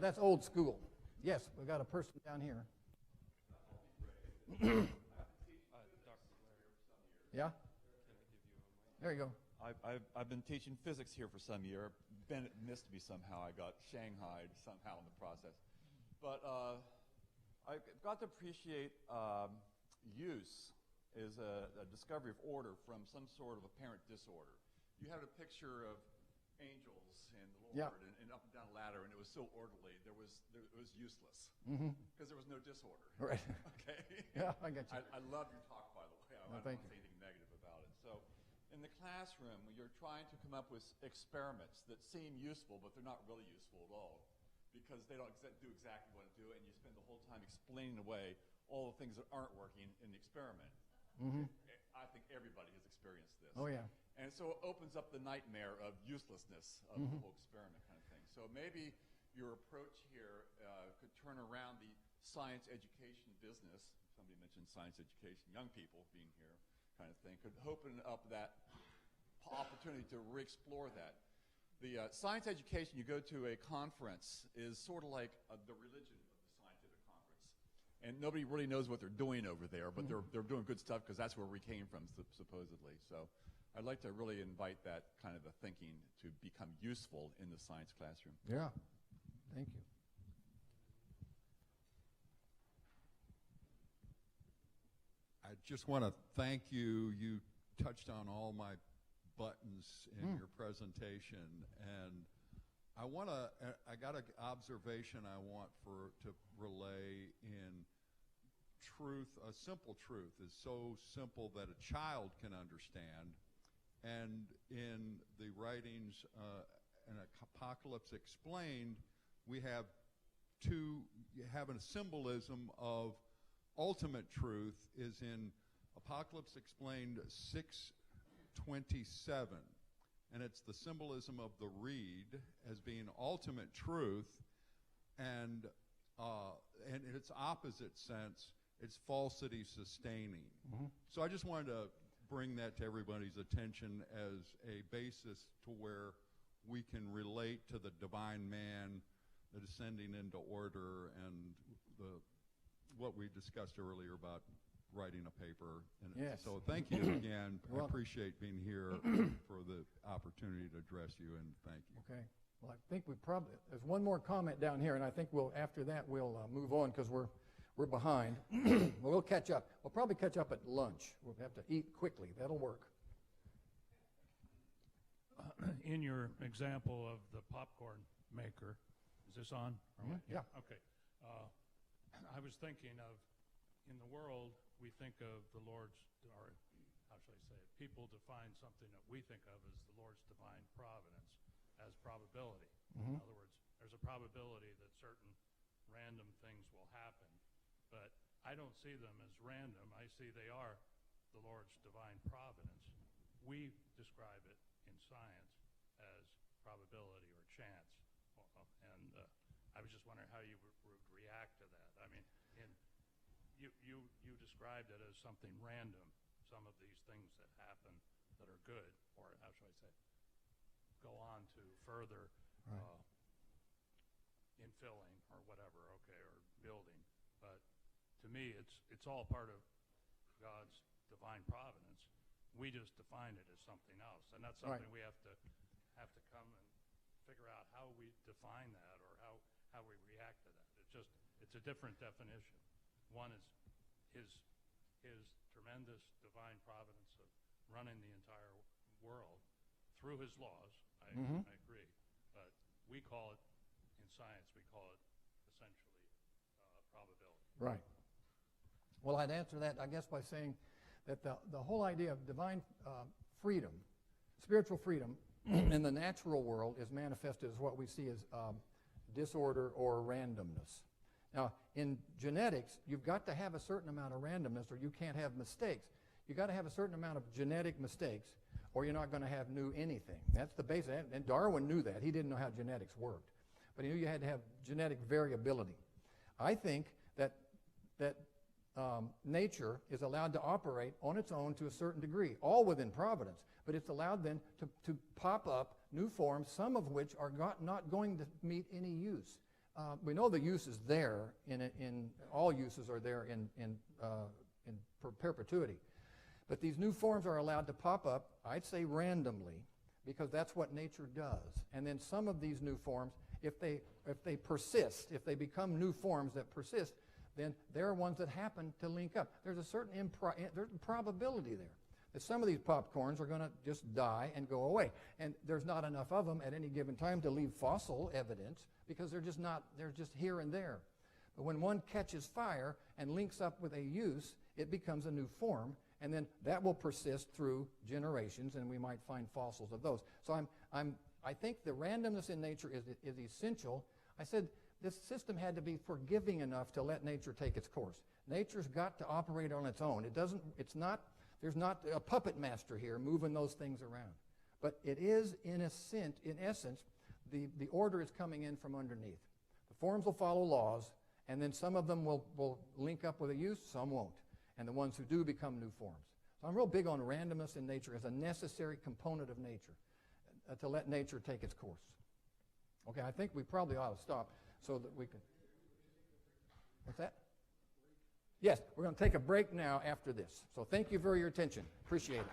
That's old school. Yes, we've got a person down here. Yeah? There you go. I've been teaching physics here for some year. Bennett missed me somehow. I got shanghaied somehow in the process. But I got to appreciate use is a discovery of order from some sort of apparent disorder. You had a picture of angels and the Lord and up and down a ladder, and it was so orderly. It was useless because there was no disorder. Right. Okay. Yeah, I get you. I love your talk, by the way. I don't thank want to you. say anything negative about it. So, in the classroom, you're trying to come up with experiments that seem useful, but they're not really useful at all because they don't do exactly what to do, and you spend the whole time explaining away all the things that aren't working in the experiment. I think everybody has experienced this. Oh, yeah. And so it opens up the nightmare of uselessness of the whole experiment kind of thing. So maybe your approach here could turn around the science education business. Somebody mentioned science education, young people being here kind of thing, could open up that opportunity to re-explore that. The science education, you go to a conference, is sort of like the religion of the scientific conference. And nobody really knows what they're doing over there, but they're doing good stuff because that's where we came from, supposedly. So I'd like to really invite that kind of a thinking to become useful in the science classroom. Yeah. Thank you. I just want to thank you. You touched on all my buttons in your presentation, and I got an observation I want to relay in truth. A simple truth is so simple that a child can understand. And in the writings, in Apocalypse Explained, we have a symbolism of ultimate truth is in Apocalypse Explained 6:27, and it's the symbolism of the reed as being ultimate truth, and in its opposite sense, it's falsity sustaining. So I just wanted to bring that to everybody's attention as a basis to where we can relate to the divine man, the descending into order, and what we discussed earlier about writing a paper. And Yes. so thank you again. I welcome. appreciate being here for the opportunity to address you, and thank you. Okay. Well, I think there's one more comment down here, and I think after that we'll move on because we're behind. Well, we'll catch up. We'll probably catch up at lunch. We'll have to eat quickly. That'll work. In your example of the popcorn maker, is this on? Or what? Yeah. Okay. I was thinking of, in the world, we think of the Lord's, or how should I say it, people define something that we think of as the Lord's divine providence as probability. In other words, there's a probability that certain random things will happen, but I don't see them as random. I see they are the Lord's divine providence. We describe it in science as probability or chance, and I was just wondering how you would react to that. I mean, you described it as something random, some of these things that happen that are good, or how should I say, go on to further infilling or whatever, okay, or building. But to me, it's all part of God's divine providence. We just define it as something else, and that's something we have to come and figure out how we define that or how we react to that. It's a different definition. One is his tremendous divine providence of running the entire world through his laws. I agree, but we call it in science. We call it essentially probability. Right. Well, I'd answer that, I guess, by saying that the whole idea of divine freedom, spiritual freedom in the natural world is manifested as what we see as disorder or randomness. Now, in genetics, you've got to have a certain amount of randomness or you can't have mistakes. You've got to have a certain amount of genetic mistakes or you're not going to have new anything. That's the basis. And Darwin knew that. He didn't know how genetics worked. But he knew you had to have genetic variability. I think that nature is allowed to operate on its own to a certain degree, all within providence. But it's allowed then to pop up new forms, some of which are not going to meet any use. We know the use is there, in all uses are there in perpetuity. But these new forms are allowed to pop up, I'd say randomly, because that's what nature does. And then some of these new forms, if they persist, if they become new forms that persist, then they're ones that happen to link up. There's a certain there's probability there that some of these popcorns are going to just die and go away. And there's not enough of them at any given time to leave fossil evidence, because they're just here and there. But when one catches fire and links up with a use, it becomes a new form, and then that will persist through generations, and we might find fossils of those. So I think the randomness in nature is essential. I said this system had to be forgiving enough to let nature take its course. Nature's got to operate on its own. There's not a puppet master here moving those things around. But it is, in essence, the order is coming in from underneath. The forms will follow laws, and then some of them will link up with a use, some won't. And the ones who do become new forms. So I'm real big on randomness in nature as a necessary component of nature, to let nature take its course. Okay, I think we probably ought to stop so that we can... What's that? Yes, we're going to take a break now after this. So thank you for your attention. Appreciate it.